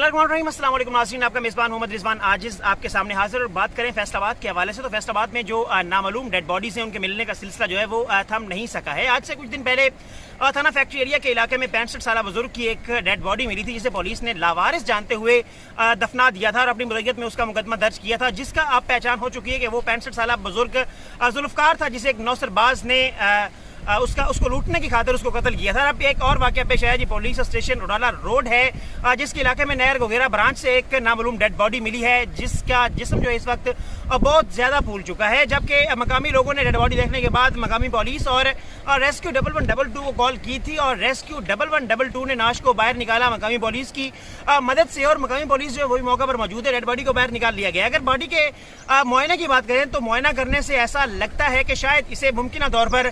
अस्सलाम वालेकुम नाज़रीन, आपका मेज़बान मोहम्मद रिजवान आजिज़ आपके सामने हाजिर और बात करें फैसलाबाद के हवाले से। तो फैसलाबाद में जो नामालूम डेड बॉडीज़ हैं उनके मिलने का सिलसिला जो है वो थम नहीं सका है। आज से कुछ दिन पहले थाना फैक्ट्री एरिया के इलाके में 65 साल बुजुर्ग की एक डेड बॉडी मिली थी, जिसे पुलिस ने लावारिस जानते हुए दफना दिया था और अपनी मुद्दत में उसका मुकदमा दर्ज किया था, जिसका अब पहचान हो चुकी है कि वो 65 साल बुजुर्ग जुल्फकार था, जिसे एक नौसरबाज ने उसको लूटने की खातिर उसको कत्ल किया था। अब एक और वाकया पेश आया जी, पुलिस स्टेशन रोडाला रोड है जिसके इलाके में नहर गोगेरा ब्रांच से एक नामालूम डेड बॉडी मिली है, जिसका जिस्म जो है इस वक्त बहुत ज्यादा फूल चुका है। जबकि मकामी लोगों ने डेड बॉडी देखने के बाद मकामी पुलिस और रेस्क्यू 1122 को कॉल की थी और रेस्क्यू 1122 ने नाश को बाहर निकाला मकामी पुलिस की मदद से, और मकामी पुलिस जो है वही मौका पर मौजूद है। डेड बॉडी को बाहर निकाल लिया गया। अगर बॉडी के मुआयने की बात करें तो मुआयना करने से ऐसा लगता है कि शायद इसे मुमकिन तौर पर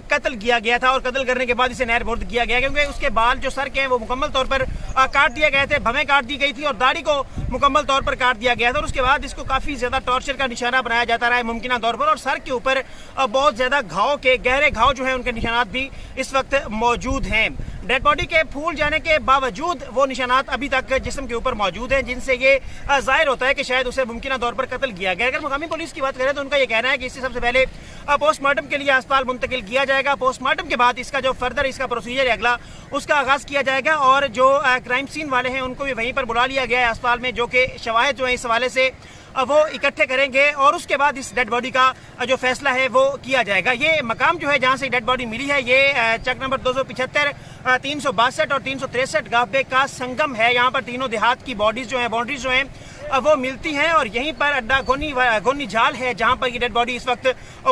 कत्ल किया गया था और कत्ल करने के बाद इसे नहर बोर्द किया गया, क्योंकि उसके बाल जो सर के हैं वो मुकम्मल तौर पर काट दिए गए थे, भवें काट दी गई थी और दाढ़ी को मुकम्मल तौर पर काट दिया गया था। और उसके बाद इसको काफी ज्यादा टॉर्चर का निशाना बनाया जाता रहा है मुमकिन तौर पर, और सर के ऊपर बहुत ज्यादा घाव के गहरे घाव जो है उनके निशानात भी इस वक्त मौजूद हैं। डेड बॉडी के फूल जाने के बावजूद वो निशानात अभी तक जिस्म के ऊपर मौजूद हैं, जिनसे ये जाहिर होता है कि शायद उसे मुमकिन तौर पर कत्ल किया गया। अगर मुकामी पुलिस की बात करें तो उनका ये कहना है कि इससे सबसे पहले पोस्टमार्टम के लिए अस्पताल मुंतकिल किया जाएगा। पोस्टमार्टम के बाद इसका जो फर्दर इसका प्रोसीजर है अगला उसका आगाज किया जाएगा, और जो क्राइम सीन वाले हैं उनको भी वहीं पर बुला लिया गया है अस्पताल में, जो कि शवाहिद जो है इस हवाले से वो इकट्ठे करेंगे और उसके बाद इस डेड बॉडी का जो फैसला है वो किया जाएगा। ये मकाम जो है जहां से डेड बॉडी मिली है ये चक नंबर 275, 362 और 363 गाफबे का संगम है। यहाँ पर तीनों देहात की बॉडीज जो है बाउंड्रीज जो हैं वो मिलती हैं, और यहीं पर अड्डा गोनी जाल है जहां पर ये डेड बॉडी इस वक्त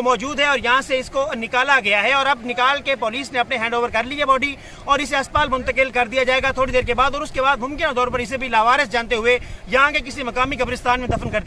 मौजूद है, और यहां से इसको निकाला गया है और अब निकाल के पुलिस ने अपने हैंड ओवर कर ली है बॉडी और इसे अस्पताल मुंतकिल कर दिया जाएगा थोड़ी देर के बाद, और उसके बाद मुमकिन तौर पर इसे भी लावारिस जानते हुए यहाँ के किसी मकामी कब्रिस्तान में दफन कर दिया।